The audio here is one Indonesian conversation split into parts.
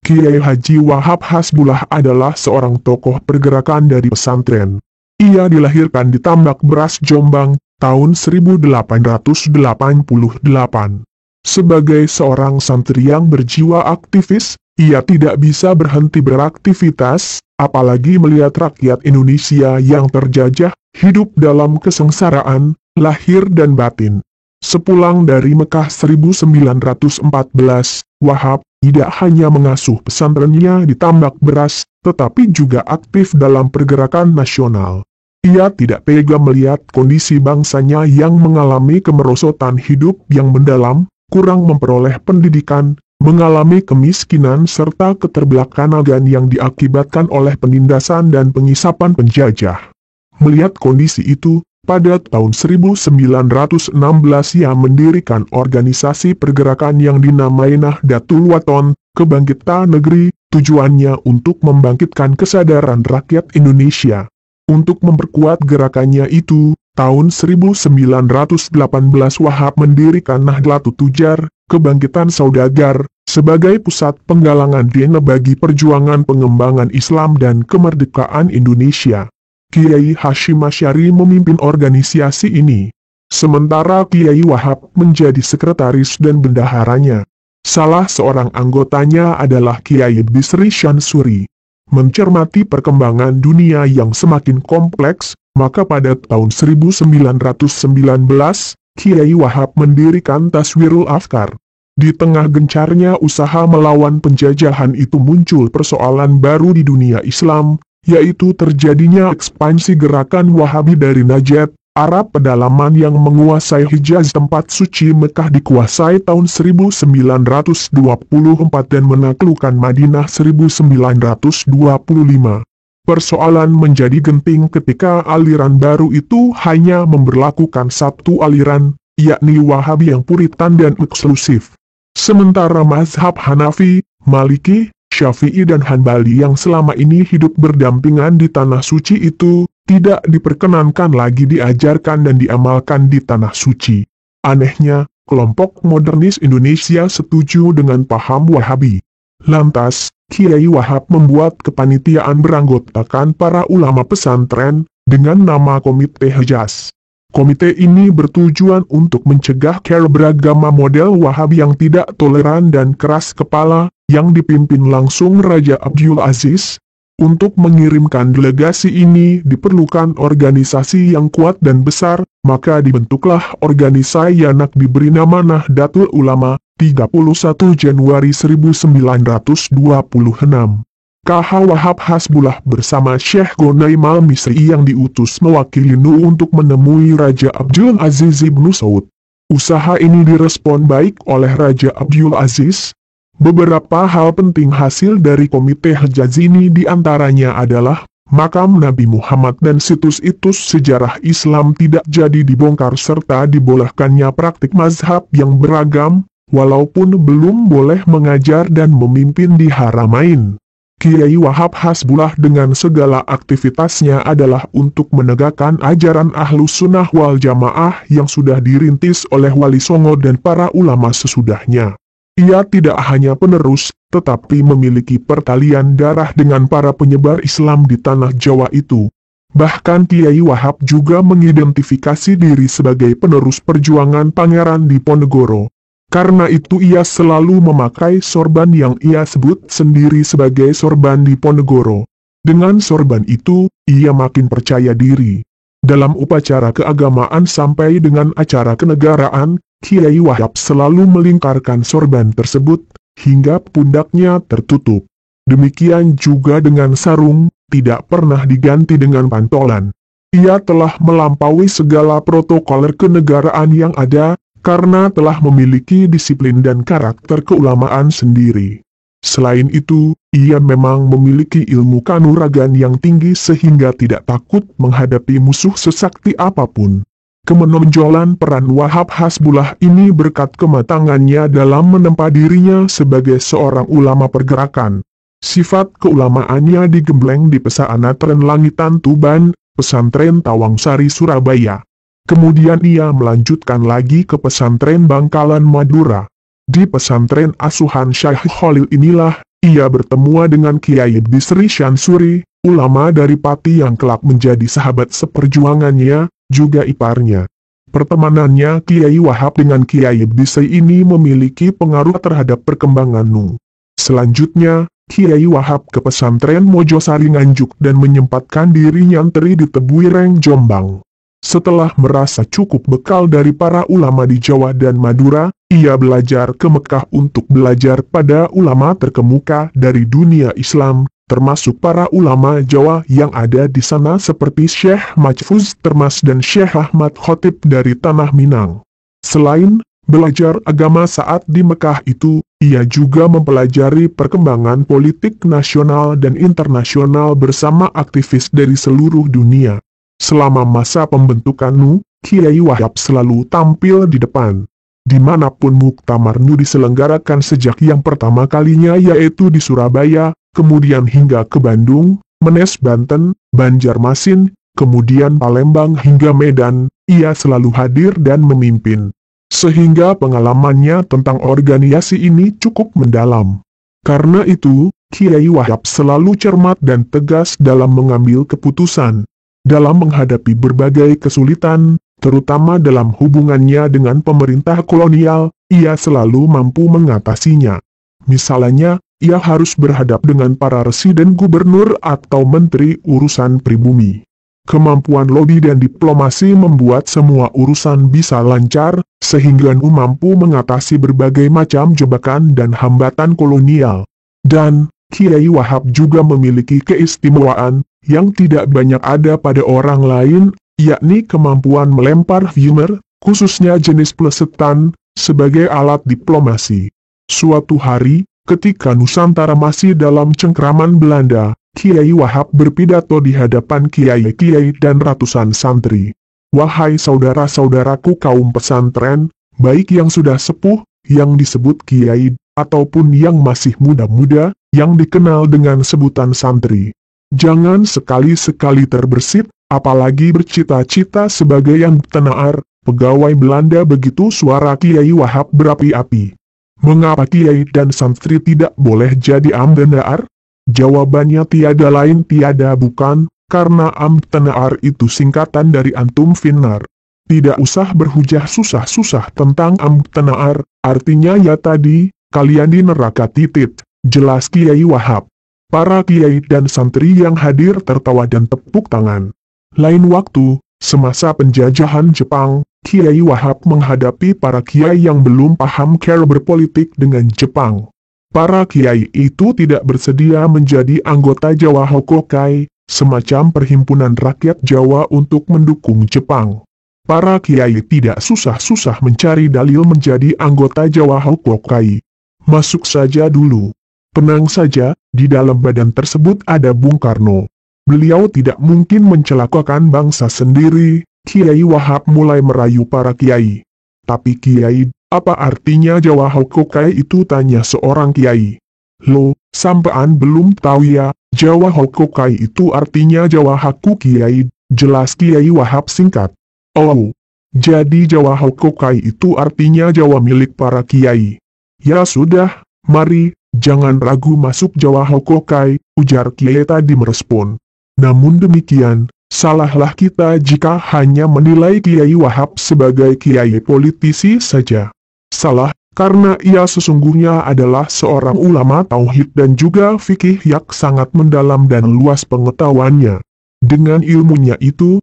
Kiai Haji Wahab Hasbullah adalah seorang tokoh pergerakan dari pesantren. Ia dilahirkan di Tambak Beras, Jombang, tahun 1888. Sebagai seorang santri yang berjiwa aktivis, ia tidak bisa berhenti beraktivitas, apalagi melihat rakyat Indonesia yang terjajah, hidup dalam kesengsaraan, lahir dan batin. Sepulang dari Mekah 1914, Wahab tidak hanya mengasuh pesantrennya di Tambak Beras, tetapi juga aktif dalam pergerakan nasional. Ia tidak tega melihat kondisi bangsanya yang mengalami kemerosotan hidup yang mendalam, kurang memperoleh pendidikan, mengalami kemiskinan serta keterbelakangan yang diakibatkan oleh penindasan dan pengisapan penjajah. Melihat kondisi itu, pada tahun 1916 ia mendirikan organisasi pergerakan yang dinamai Nahdlatul Wathon, Kebangkitan Negeri, tujuannya untuk membangkitkan kesadaran rakyat Indonesia. Untuk memperkuat gerakannya itu, tahun 1918 Wahab mendirikan Nahdlatul Tujar, Kebangkitan Saudagar, sebagai pusat penggalangan dana bagi perjuangan pengembangan Islam dan kemerdekaan Indonesia. Kiai Hashim Asy'ari memimpin organisasi ini. Sementara Kiai Wahab menjadi sekretaris dan bendaharanya. Salah seorang anggotanya adalah Kiai Bisri Syansuri. Mencermati perkembangan dunia yang semakin kompleks, maka pada tahun 1919, Kiai Wahab mendirikan Taswirul Afkar. Di tengah gencarnya usaha melawan penjajahan itu muncul persoalan baru di dunia Islam, yaitu terjadinya ekspansi gerakan Wahabi dari Najd, Arab pedalaman yang menguasai Hijaz. Tempat suci Mekah dikuasai tahun 1924 dan menaklukkan Madinah 1925. Persoalan menjadi genting ketika aliran baru itu hanya memberlakukan satu aliran, yakni Wahabi yang puritan dan eksklusif. Sementara mazhab Hanafi, Maliki, Syafi'i dan Hanbali yang selama ini hidup berdampingan di tanah suci itu, tidak diperkenankan lagi diajarkan dan diamalkan di tanah suci. Anehnya, kelompok modernis Indonesia setuju dengan paham Wahabi. Lantas, Kiai Wahab membuat kepanitiaan beranggotakan para ulama pesantren, dengan nama Komite Hijaz. Komite ini bertujuan untuk mencegah cara beragama model Wahabi yang tidak toleran dan keras kepala, yang dipimpin langsung Raja Abdul Aziz. Untuk mengirimkan delegasi ini diperlukan organisasi yang kuat dan besar, maka dibentuklah organisasi yang diberi nama Nahdlatul Ulama, 31 Januari 1926. KH Wahab Hasbullah bersama Syekh Ghonaim Al-Misri yang diutus mewakili NU untuk menemui Raja Abdul Aziz Ibnu Saud. Usaha ini direspon baik oleh Raja Abdul Aziz. Beberapa hal penting hasil dari Komite Hijaz ini diantaranya adalah, makam Nabi Muhammad dan situs-situs sejarah Islam tidak jadi dibongkar serta dibolehkannya praktik mazhab yang beragam, walaupun belum boleh mengajar dan memimpin di haramain. Kiai Wahab Hasbullah dengan segala aktivitasnya adalah untuk menegakkan ajaran Ahlus Sunnah wal Jamaah yang sudah dirintis oleh Wali Songo dan para ulama sesudahnya. Ia tidak hanya penerus, tetapi memiliki pertalian darah dengan para penyebar Islam di tanah Jawa itu. Bahkan Kiai Wahab juga mengidentifikasi diri sebagai penerus perjuangan Pangeran Diponegoro. Karena itu ia selalu memakai sorban yang ia sebut sendiri sebagai sorban Diponegoro. Dengan sorban itu, ia makin percaya diri. Dalam upacara keagamaan sampai dengan acara kenegaraan, Kiai Wahab selalu melingkarkan sorban tersebut, hingga pundaknya tertutup. Demikian juga dengan sarung, tidak pernah diganti dengan pantolan. Ia telah melampaui segala protokol kenegaraan yang ada, karena telah memiliki disiplin dan karakter keulamaan sendiri. Selain itu, ia memang memiliki ilmu kanuragan yang tinggi sehingga tidak takut menghadapi musuh sesakti apapun. Kemenonjolan peran Wahab Hasbullah ini berkat kematangannya dalam menempa dirinya sebagai seorang ulama pergerakan. Sifat keulamaannya digembleng di pesantren Langitan Tuban, pesantren Tawangsari Surabaya. Kemudian ia melanjutkan lagi ke pesantren Bangkalan Madura. Di pesantren asuhan Syekh Khalil inilah, ia bertemu dengan Kiai Bisri Syansuri, ulama dari Pati yang kelak menjadi sahabat seperjuangannya, juga iparnya. Pertemanannya Kiai Wahab dengan Kiai Bisri ini memiliki pengaruh terhadap perkembangan Nu. Selanjutnya, Kiai Wahab ke pesantren Mojosari Nganjuk dan menyempatkan diri nyantri di Tebuireng Jombang. Setelah merasa cukup bekal dari para ulama di Jawa dan Madura, ia belajar ke Mekah untuk belajar pada ulama terkemuka dari dunia Islam, termasuk para ulama Jawa yang ada di sana seperti Syekh Mahfuz Termas dan Syekh Ahmad Khotib dari Tanah Minang. Selain belajar agama saat di Mekah itu, ia juga mempelajari perkembangan politik nasional dan internasional bersama aktivis dari seluruh dunia. Selama masa pembentukan Nu, Kiai Wahab selalu tampil di depan. Dimanapun Muktamar Nu diselenggarakan sejak yang pertama kalinya yaitu di Surabaya, kemudian hingga ke Bandung, Menes Banten, Banjarmasin, kemudian Palembang hingga Medan, ia selalu hadir dan memimpin. Sehingga pengalamannya tentang organisasi ini cukup mendalam. Karena itu, Kiai Wahab selalu cermat dan tegas dalam mengambil keputusan. Dalam menghadapi berbagai kesulitan, terutama dalam hubungannya dengan pemerintah kolonial, ia selalu mampu mengatasinya. Misalnya, ia harus berhadap dengan para residen gubernur atau menteri urusan pribumi. Kemampuan lobi dan diplomasi membuat semua urusan bisa lancar, sehingga Nu mampu mengatasi berbagai macam jebakan dan hambatan kolonial. Dan, Kiai Wahab juga memiliki keistimewaan, yang tidak banyak ada pada orang lain, yakni kemampuan melempar humor, khususnya jenis plesetan, sebagai alat diplomasi. Suatu hari, ketika Nusantara masih dalam cengkraman Belanda, Kiai Wahab berpidato di hadapan kiai-kiai dan ratusan santri. Wahai saudara-saudaraku kaum pesantren, baik yang sudah sepuh, yang disebut kiai, ataupun yang masih muda-muda, yang dikenal dengan sebutan santri. Jangan sekali-sekali terbersit, apalagi bercita-cita sebagai yang tenaar, pegawai Belanda. Begitu suara Kiai Wahab berapi-api. Mengapa kiai dan santri tidak boleh jadi amdenaar? Jawabannya tiada lain tiada bukan, karena amdenaar itu singkatan dari antum finnar. Tidak usah berhujah susah-susah tentang amdenaar, artinya ya tadi, kalian di neraka titit, jelas Kiai Wahab. Para kiai dan santri yang hadir tertawa dan tepuk tangan. Lain waktu, semasa penjajahan Jepang, Kiai Wahab menghadapi para kiai yang belum paham cara berpolitik dengan Jepang. Para kiai itu tidak bersedia menjadi anggota Jawa Hokokai, semacam perhimpunan rakyat Jawa untuk mendukung Jepang. Para kiai tidak susah-susah mencari dalil menjadi anggota Jawa Hokokai. Masuk saja dulu. Tenang saja, di dalam badan tersebut ada Bung Karno. Beliau tidak mungkin mencelakakan bangsa sendiri. Kiai Wahab mulai merayu para kiai. Tapi kiai, apa artinya Jawa Hokokai itu, tanya seorang kiai. Loh, sampean belum tahu ya, Jawa Hokokai itu artinya Jawa Haku Kiai, jelas Kiai Wahab singkat. Oh, jadi Jawa Hokokai itu artinya Jawa milik para kiai. Ya sudah, mari. Jangan ragu masuk Jawa Hokokai, ujar Kiai tadi merespon. Namun demikian, salahlah kita jika hanya menilai Kiai Wahab sebagai kiai politisi saja. Salah, karena ia sesungguhnya adalah seorang ulama tauhid dan juga fikih yang sangat mendalam dan luas pengetahuannya. Dengan ilmunya itu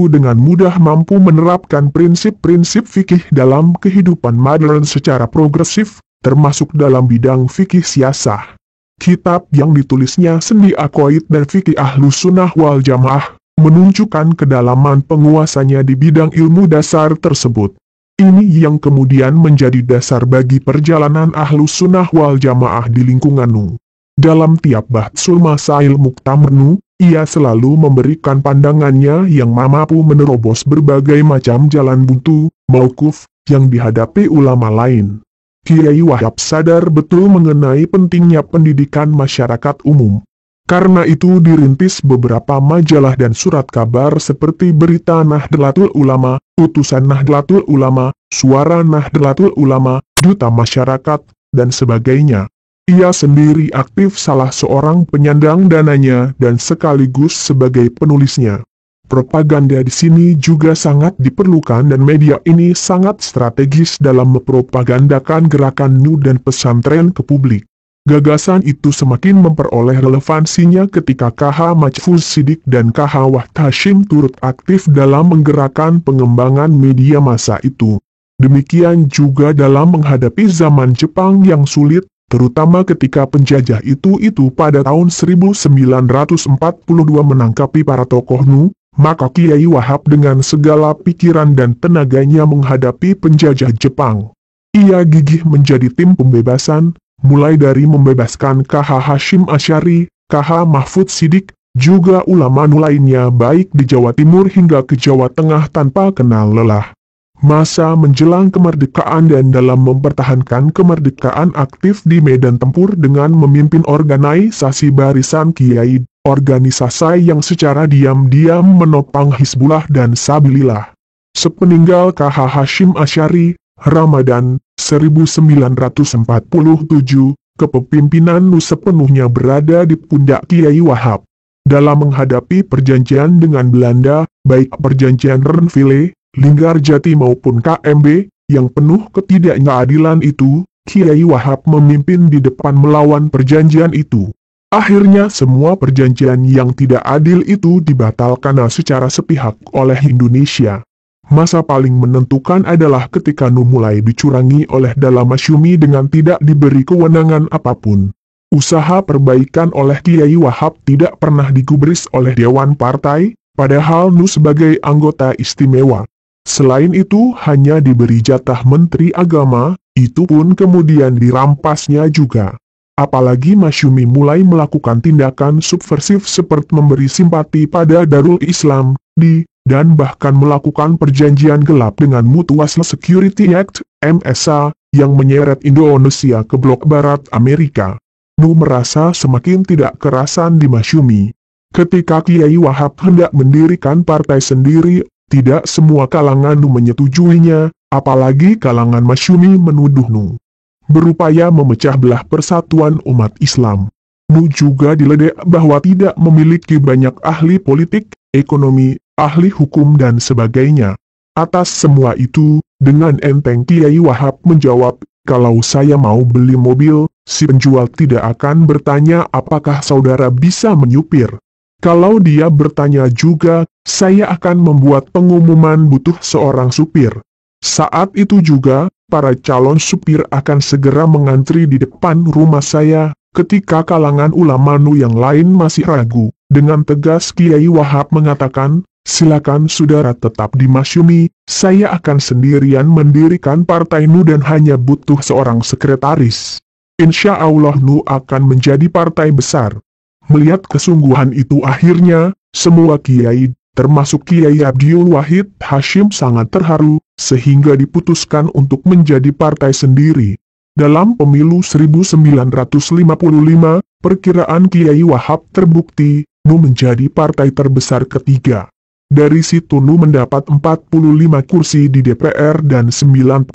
dengan mudah mampu menerapkan prinsip-prinsip fikih dalam kehidupan modern secara progresif, termasuk dalam bidang fikih siasah. Kitab yang ditulisnya Sendi Aqaid dan Fikih Ahlus Sunnah wal Jamaah, menunjukkan kedalaman penguasanya di bidang ilmu dasar tersebut. Ini yang kemudian menjadi dasar bagi perjalanan Ahlus Sunnah wal Jamaah di lingkungan Nu. Dalam tiap bahsul masail Muktamar Nu, ia selalu memberikan pandangannya yang mampu menerobos berbagai macam jalan buntu, mauquf, yang dihadapi ulama lain. Kiai Wahab sadar betul mengenai pentingnya pendidikan masyarakat umum. Karena itu dirintis beberapa majalah dan surat kabar seperti Berita Nahdlatul Ulama, Utusan Nahdlatul Ulama, Suara Nahdlatul Ulama, Duta Masyarakat, dan sebagainya. Ia sendiri aktif salah seorang penyandang dananya dan sekaligus sebagai penulisnya. Propaganda di sini juga sangat diperlukan dan media ini sangat strategis dalam mempropagandakan gerakan NU dan pesantren ke publik. Gagasan itu semakin memperoleh relevansinya ketika KH Mahfuz Siddiq dan KH Wahid Hashim turut aktif dalam menggerakkan pengembangan media massa itu. Demikian juga dalam menghadapi zaman Jepang yang sulit, terutama ketika penjajah itu pada tahun 1942 menangkapi para tokoh NU. Maka Kiai Wahab dengan segala pikiran dan tenaganya menghadapi penjajah Jepang. Ia gigih menjadi tim pembebasan, mulai dari membebaskan KH Hashim Asy'ari, KH Mahfuz Siddiq, juga ulama NU lainnya baik di Jawa Timur hingga ke Jawa Tengah tanpa kenal lelah. Masa menjelang kemerdekaan dan dalam mempertahankan kemerdekaan aktif di medan tempur dengan memimpin organisasi Barisan Kiai, organisasi yang secara diam-diam menopang Hizbullah dan Sabilillah. Sepeninggal KH Hashim Asy'ari, Ramadan 1947, kepemimpinan NU sepenuhnya berada di pundak Kiai Wahab. Dalam menghadapi perjanjian dengan Belanda, baik perjanjian Renville, Linggarjati maupun KMB, yang penuh ketidakadilan itu, Kiai Wahab memimpin di depan melawan perjanjian itu. Akhirnya semua perjanjian yang tidak adil itu dibatalkan secara sepihak oleh Indonesia. Masa paling menentukan adalah ketika NU mulai dicurangi oleh Dala Masyumi dengan tidak diberi kewenangan apapun. Usaha perbaikan oleh Kiai Wahab tidak pernah digubris oleh Dewan Partai, padahal NU sebagai anggota istimewa. Selain itu hanya diberi jatah Menteri Agama, itu pun kemudian dirampasnya juga. Apalagi Masyumi mulai melakukan tindakan subversif seperti memberi simpati pada Darul Islam, dan bahkan melakukan perjanjian gelap dengan Mutual Security Act, MSA, yang menyeret Indonesia ke blok barat Amerika. NU merasa semakin tidak kerasan di Masyumi. Ketika Kiai Wahab hendak mendirikan partai sendiri, tidak semua kalangan NU menyetujuinya, apalagi kalangan Masyumi menuduh NU berupaya memecah belah persatuan umat Islam. NU juga diledek bahwa tidak memiliki banyak ahli politik, ekonomi, ahli hukum dan sebagainya. Atas semua itu, dengan enteng Kiai Wahab menjawab, kalau saya mau beli mobil, si penjual tidak akan bertanya apakah saudara bisa menyupir. Kalau dia bertanya juga, saya akan membuat pengumuman butuh seorang supir. Saat itu juga, para calon supir akan segera mengantri di depan rumah saya. Ketika kalangan ulama NU yang lain masih ragu, dengan tegas Kiai Wahab mengatakan, silakan saudara tetap di Masyumi, saya akan sendirian mendirikan partai NU dan hanya butuh seorang sekretaris. Insya Allah NU akan menjadi partai besar. Melihat kesungguhan itu akhirnya, semua kiai, termasuk Kiai Abdul Wahid Hashim sangat terharu, sehingga diputuskan untuk menjadi partai sendiri. Dalam pemilu 1955, perkiraan Kiai Wahab terbukti, NU menjadi partai terbesar ketiga. Dari situ NU mendapat 45 kursi di DPR dan 91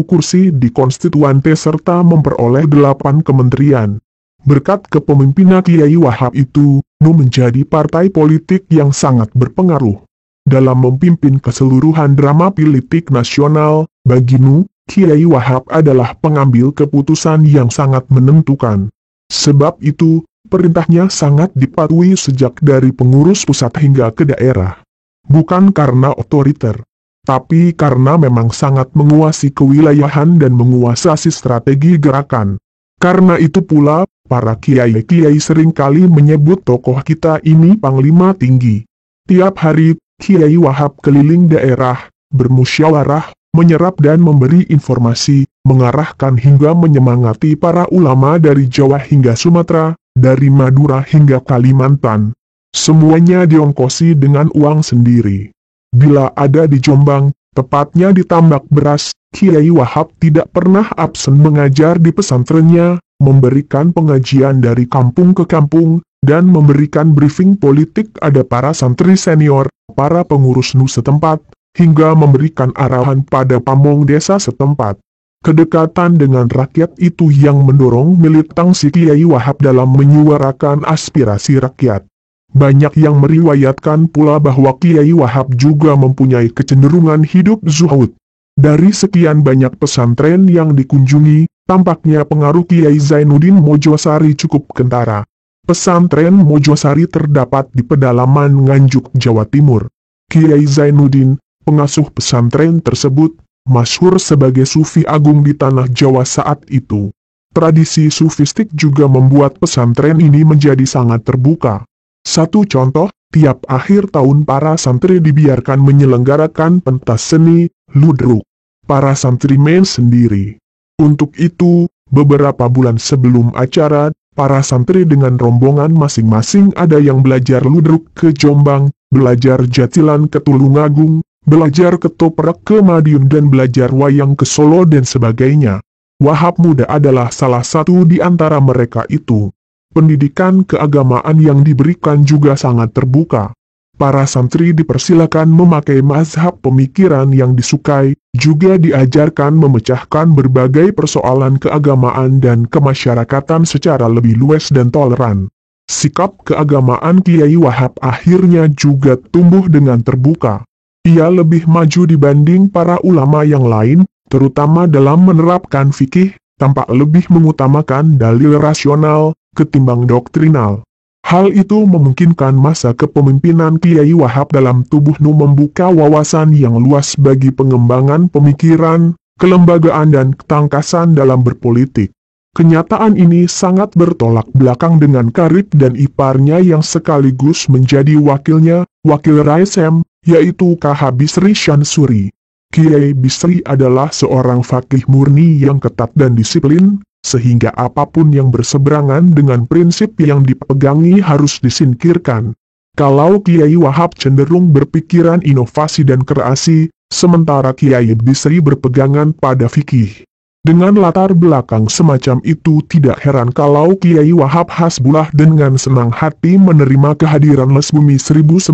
kursi di Konstituante serta memperoleh 8 kementerian. Berkat kepemimpinan Kiai Wahab itu, NU menjadi partai politik yang sangat berpengaruh. Dalam memimpin keseluruhan drama politik nasional, bagi NU, Kiai Wahab adalah pengambil keputusan yang sangat menentukan. Sebab itu, perintahnya sangat dipatuhi sejak dari pengurus pusat hingga ke daerah. Bukan karena otoriter, tapi karena memang sangat menguasai kewilayahan dan menguasai strategi gerakan. Karena itu pula, para kiai-kiai seringkali menyebut tokoh kita ini Panglima Tinggi. Tiap hari, Kiai Wahab keliling daerah, bermusyawarah, menyerap dan memberi informasi, mengarahkan hingga menyemangati para ulama dari Jawa hingga Sumatera, dari Madura hingga Kalimantan. Semuanya diongkosi dengan uang sendiri. Bila ada di Jombang, tepatnya di Tambak Beras, Kiai Wahab tidak pernah absen mengajar di pesantrennya, memberikan pengajian dari kampung ke kampung, dan memberikan briefing politik ada para santri senior, para pengurus NU setempat, hingga memberikan arahan pada pamong desa setempat. Kedekatan dengan rakyat itu yang mendorong militansi Kiai Wahab dalam menyuarakan aspirasi rakyat. Banyak yang meriwayatkan pula bahwa Kiai Wahab juga mempunyai kecenderungan hidup zuhud. Dari sekian banyak pesantren yang dikunjungi, tampaknya pengaruh Kiai Zainuddin Mojosari cukup kentara. Pesantren Mojosari terdapat di pedalaman Nganjuk, Jawa Timur. Kiai Zainuddin, pengasuh pesantren tersebut, masyhur sebagai sufi agung di tanah Jawa saat itu. Tradisi sufistik juga membuat pesantren ini menjadi sangat terbuka. Satu contoh, tiap akhir tahun para santri dibiarkan menyelenggarakan pentas seni, ludruk. Para santrimen sendiri. Untuk itu, beberapa bulan sebelum acara, para santri dengan rombongan masing-masing ada yang belajar ludruk ke Jombang, belajar jatilan ke Tulungagung, belajar ketoprak ke Madiun dan belajar wayang ke Solo dan sebagainya. Wahab Muda adalah salah satu di antara mereka itu. Pendidikan keagamaan yang diberikan juga sangat terbuka. Para santri dipersilakan memakai mazhab pemikiran yang disukai, juga diajarkan memecahkan berbagai persoalan keagamaan dan kemasyarakatan secara lebih luas dan toleran. Sikap keagamaan Kiai Wahab akhirnya juga tumbuh dengan terbuka. Ia lebih maju dibanding para ulama yang lain, terutama dalam menerapkan fikih, tampak lebih mengutamakan dalil rasional, ketimbang doktrinal. Hal itu memungkinkan masa kepemimpinan Kiai Wahab dalam tubuh NU membuka wawasan yang luas bagi pengembangan pemikiran, kelembagaan dan ketangkasan dalam berpolitik. Kenyataan ini sangat bertolak belakang dengan karib dan iparnya yang sekaligus menjadi wakilnya, wakil Raisem, yaitu KH Bisri Syansuri. Kiai Bisri adalah seorang faqih murni yang ketat dan disiplin, sehingga apapun yang berseberangan dengan prinsip yang dipegangi harus disingkirkan. Kalau Kiai Wahab cenderung berpikiran inovasi dan kreasi, sementara Kiai Bisri berpegangan pada fikih. Dengan latar belakang semacam itu tidak heran kalau Kiai Wahab Hasbullah dengan senang hati menerima kehadiran Les Bumi 1962,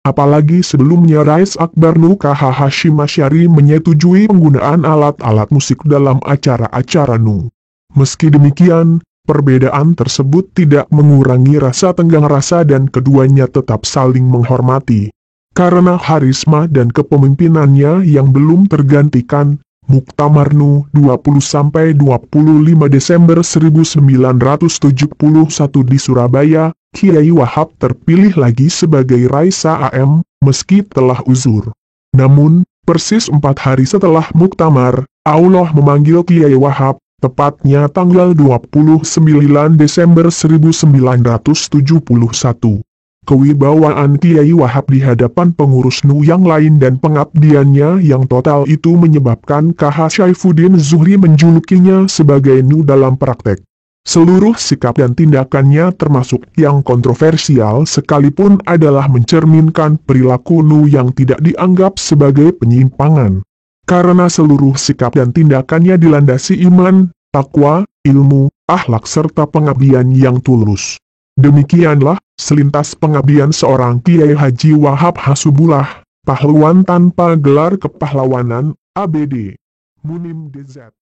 apalagi sebelumnya Rais Akbar NU KH Hashim Asy'ari menyetujui penggunaan alat-alat musik dalam acara-acara NU. Meski demikian, perbedaan tersebut tidak mengurangi rasa tenggang rasa dan keduanya tetap saling menghormati. Karena harisma dan kepemimpinannya yang belum tergantikan, Muktamar NU 20-25 Desember 1971 di Surabaya, Kiai Wahab terpilih lagi sebagai Raisa AM, meski telah uzur. Namun, persis 4 hari setelah Muktamar, Allah memanggil Kiai Wahab, tepatnya tanggal 29 Desember 1971. Kewibawaan Kiai Wahab di hadapan pengurus NU yang lain dan pengabdiannya yang total itu menyebabkan KH Syaifuddin Zuhri menjulukinya sebagai NU dalam praktek. Seluruh sikap dan tindakannya termasuk yang kontroversial sekalipun adalah mencerminkan perilaku NU yang tidak dianggap sebagai penyimpangan. Karena seluruh sikap dan tindakannya dilandasi iman, takwa, ilmu, akhlak serta pengabdian yang tulus. Demikianlah selintas pengabdian seorang Kiai Haji Wahab Hasbullah, pahlawan tanpa gelar kepahlawanan, ABD. Munim DZ.